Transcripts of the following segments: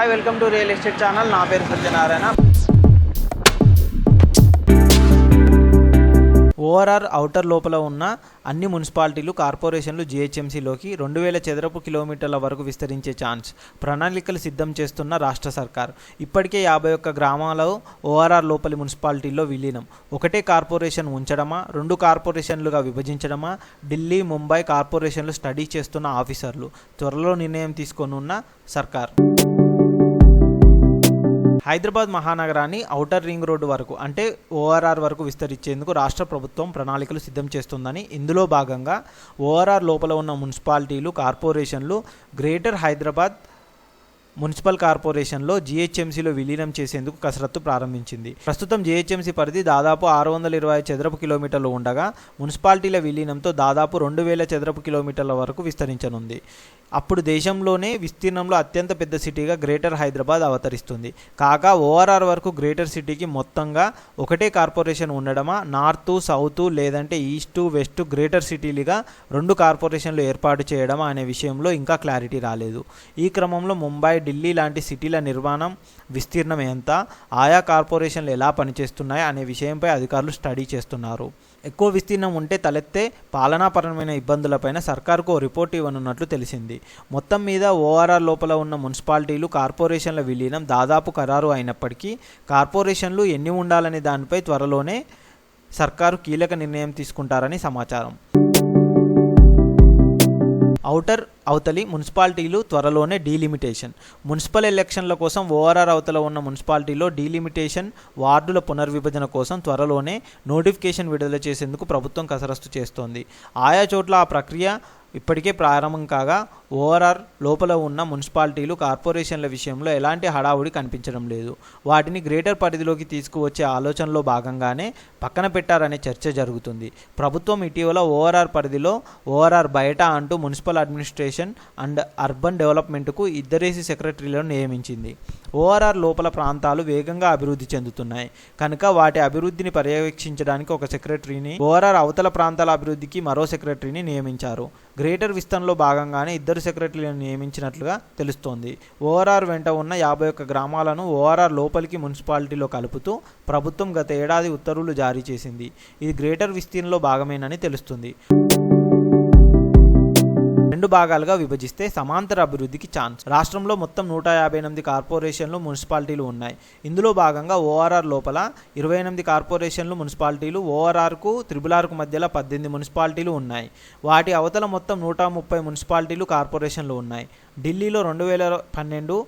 Hi welcome to real estate channel. నా పేరు Satyanarayana. ORR outer లోపల ఉన్న అన్ని మున్సిపాలిటీలు, కార్పొరేషన్లు జీహెచ్ఎంసీలోకి 2000 చదరపు కిలోమీటర్ల వరకు విస్తరించే ఛాన్స్ ప్రణాళికలు సిద్ధం చేస్తున్న రాష్ట్ర సర్కార్. ఇప్పటికే 51 గ్రామాలు ఓఆర్ఆర్ లోపలి మున్సిపాలిటీల్లో విలీనం. ఒకటే కార్పొరేషన్ ఉంచడమా, 2 కార్పొరేషన్లుగా విభజించడమా, ఢిల్లీ, ముంబై కార్పొరేషన్లు స్టడీ చేస్తున్న ఆఫీసర్లు. త్వరలో నిర్ణయం తీసుకోనున్న సర్కార్. హైదరాబాద్ మహానగరాన్ని ఔటర్ రింగ్ రోడ్డు వరకు అంటే ఓఆర్ఆర్ వరకు విస్తరించేందుకు రాష్ట్ర ప్రభుత్వం ప్రణాళికలు సిద్ధం చేస్తుందని, ఇందులో భాగంగా ఓఆర్ఆర్ లోపల ఉన్న మున్సిపాలిటీలు, కార్పొరేషన్లు గ్రేటర్ హైదరాబాద్ మున్సిపల్ కార్పొరేషన్లో జీహెచ్ఎంసీలో విలీనం చేసేందుకు కసరత్తు ప్రారంభించింది. ప్రస్తుతం జీహెచ్ఎంసీ పరిధి దాదాపు 620 చదరపు కిలోమీటర్లు ఉండగా, మున్సిపాలిటీల విలీనంతో దాదాపు 2000 చదరపు కిలోమీటర్ల వరకు విస్తరించనుంది. అప్పుడు దేశంలోనే విస్తీర్ణంలో అత్యంత పెద్ద సిటీగా గ్రేటర్ హైదరాబాద్ అవతరిస్తుంది. కాగా ఓఆర్ఆర్ వరకు గ్రేటర్ సిటీకి మొత్తంగా ఒకటే కార్పొరేషన్ ఉండడమా, నార్త్, సౌత్ లేదంటే ఈస్ట్, వెస్ట్ గ్రేటర్ సిటీలుగా 2 కార్పొరేషన్లు ఏర్పాటు చేయడమా అనే విషయంలో ఇంకా క్లారిటీ రాలేదు. ఈ క్రమంలో ముంబై, ఢిల్లీ లాంటి సిటీల నిర్మాణం, విస్తీర్ణం ఎంత, ఆయా కార్పొరేషన్లు ఎలా పనిచేస్తున్నాయి అనే విషయంపై అధికారులు స్టడీ చేస్తున్నారు. ఎక్కువ విస్తీర్ణం ఉంటే తలెత్తే పాలనాపరమైన ఇబ్బందులపైన సర్కారుకు ఓ రిపోర్ట్ ఇవ్వనున్నట్లు తెలిసింది. మొత్తం మీద ఓఆర్ఆర్ లోపల ఉన్న మున్సిపాలిటీలు, కార్పొరేషన్ల విలీనం దాదాపు ఖరారు అయినప్పటికీ కార్పొరేషన్లు ఎన్ని ఉండాలనే దానిపై త్వరలోనే సర్కారు కీలక నిర్ణయం తీసుకుంటారని సమాచారం. ఔటర్ అవతలి మున్సిపాలిటీలు త్వరలోనే డీలిమిటేషన్. మున్సిపల్ ఎలక్షన్ల కోసం ఓఆర్ఆర్ అవతల ఉన్న మున్సిపాలిటీలో డీలిమిటేషన్, వార్డుల పునర్విభజన కోసం త్వరలోనే నోటిఫికేషన్ విడుదల చేసేందుకు ప్రభుత్వం కసరత్తు చేస్తోంది. ఆయా చోట్ల ఆ ప్రక్రియ ఇప్పటికే ప్రారంభం కాగా, ఓఆర్ఆర్ లోపల ఉన్న మున్సిపాలిటీలు, కార్పొరేషన్ల విషయంలో ఎలాంటి హడావుడి కనిపించడం లేదు. వాటిని గ్రేటర్ పరిధిలోకి తీసుకువచ్చే ఆలోచనలో భాగంగానే పక్కన పెట్టారనే చర్చ జరుగుతుంది. ప్రభుత్వం ఇటీవల ఓఆర్ఆర్ పరిధిలో, ఓఆర్ఆర్ బయట అంటూ మున్సిపల్ అడ్మినిస్ట్రేషన్ అండ్ అర్బన్ డెవలప్మెంట్కు 2 సెక్రటరీలను నియమించింది. ఓఆర్ఆర్ లోపల ప్రాంతాలు వేగంగా అభివృద్ధి చెందుతున్నాయి కనుక వాటి అభివృద్ధిని పర్యవేక్షించడానికి ఒక సెక్రటరీని, ఓఆర్ఆర్ అవతల ప్రాంతాల అభివృద్ధికి మరో సెక్రటరీని నియమించారు. గ్రేటర్ విస్తరణలో భాగంగానే 2 సెక్రటరీలను నియమించినట్లుగా తెలుస్తోంది. ఓఆర్ఆర్ వెంట ఉన్న 51 గ్రామాలను ఓఆర్ఆర్ లోపలికి మున్సిపాలిటీలో కలుపుతూ ప్రభుత్వం గత ఏడాది ఉత్తర్వులు జారీ చేసింది. ఇది గ్రేటర్ విస్తీర్ణంలో భాగమేనని తెలుస్తుంది. 2 భాగాలుగా విభజిస్తే సమాంతర అభివృద్ధికి ఛాన్స్. రాష్ట్రంలో మొత్తం 158 కార్పొరేషన్లు, మున్సిపాలిటీలు ఉన్నాయి. ఇందులో భాగంగా ఓఆర్ఆర్ లోపల 28 కార్పొరేషన్లు, మున్సిపాలిటీలు, ఓఆర్ఆర్కు త్రిబులార్కు మధ్యలో 18 మున్సిపాలిటీలు ఉన్నాయి. వాటి అవతల మొత్తం 130 మున్సిపాలిటీలు, కార్పొరేషన్లు ఉన్నాయి. ఢిల్లీలో 2012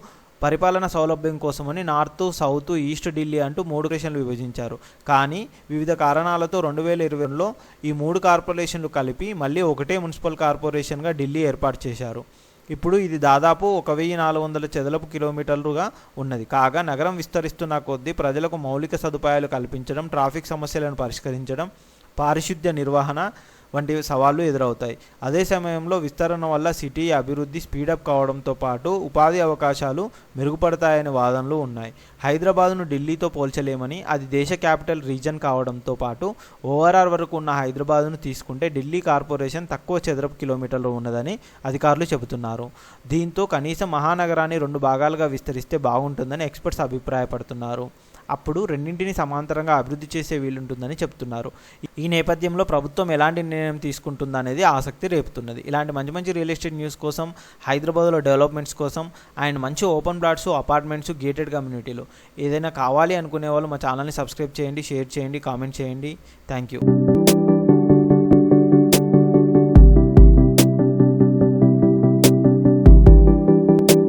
పరిపాలన సౌలభ్యం కోసమని నార్త్, సౌత్, ఈస్ట్ ఢిల్లీ అంటూ 3 కార్పొరేషన్లు విభజించారు. కానీ వివిధ కారణాలతో 2020లో ఈ 3 కార్పొరేషన్లు కలిపి మళ్ళీ ఒకటే మున్సిపల్ కార్పొరేషన్గా ఢిల్లీ ఏర్పాటు చేశారు. ఇప్పుడు ఇది దాదాపు 1400 చదరపు కిలోమీటర్లుగా ఉన్నది. కాగా నగరం విస్తరిస్తున్న కొద్దీ ప్రజలకు మౌలిక సదుపాయాలు కల్పించడం, ట్రాఫిక్ సమస్యలను పరిష్కరించడం, పారిశుద్ధ్య నిర్వహణ వంటి సవాళ్లు ఎదురవుతాయి. అదే సమయంలో విస్తరణ వల్ల సిటీ అభివృద్ధి స్పీడప్ కావడంతో పాటు ఉపాధి అవకాశాలు మెరుగుపడతాయనే వాదనలు ఉన్నాయి. హైదరాబాద్ను ఢిల్లీతో పోల్చలేమని, అది దేశ క్యాపిటల్ రీజన్ కావడంతో పాటు ఓఆర్ఆర్ వరకు ఉన్న హైదరాబాద్ను తీసుకుంటే ఢిల్లీ కార్పొరేషన్ తక్కువ చదరపు కిలోమీటర్లు ఉన్నదని అధికారులు చెబుతున్నారు. దీంతో కనీసం మహానగరాన్ని 2 భాగాలుగా విస్తరిస్తే బాగుంటుందని ఎక్స్పర్ట్స్ అభిప్రాయపడుతున్నారు. అప్పుడు రెండింటిని సమాంతరంగా అభివృద్ధి చేసే వీలుంటుందని చెప్తున్నారు. ఈ నేపథ్యంలో ప్రభుత్వం ఎలాంటి నిర్ణయం తీసుకుంటుందనేది ఆసక్తి రేపుతున్నది. ఇలాంటి మంచి రియల్ ఎస్టేట్ న్యూస్ కోసం, హైదరాబాద్లో డెవలప్మెంట్స్ కోసం అండ్ మంచి ఓపెన్ ప్లాట్స్, అపార్ట్మెంట్స్, గేటెడ్ కమ్యూనిటీలు ఏదైనా కావాలి అనుకునే వాళ్ళు మా ఛానల్ని సబ్స్క్రైబ్ చేయండి, షేర్ చేయండి, కామెంట్ చేయండి. Thank you.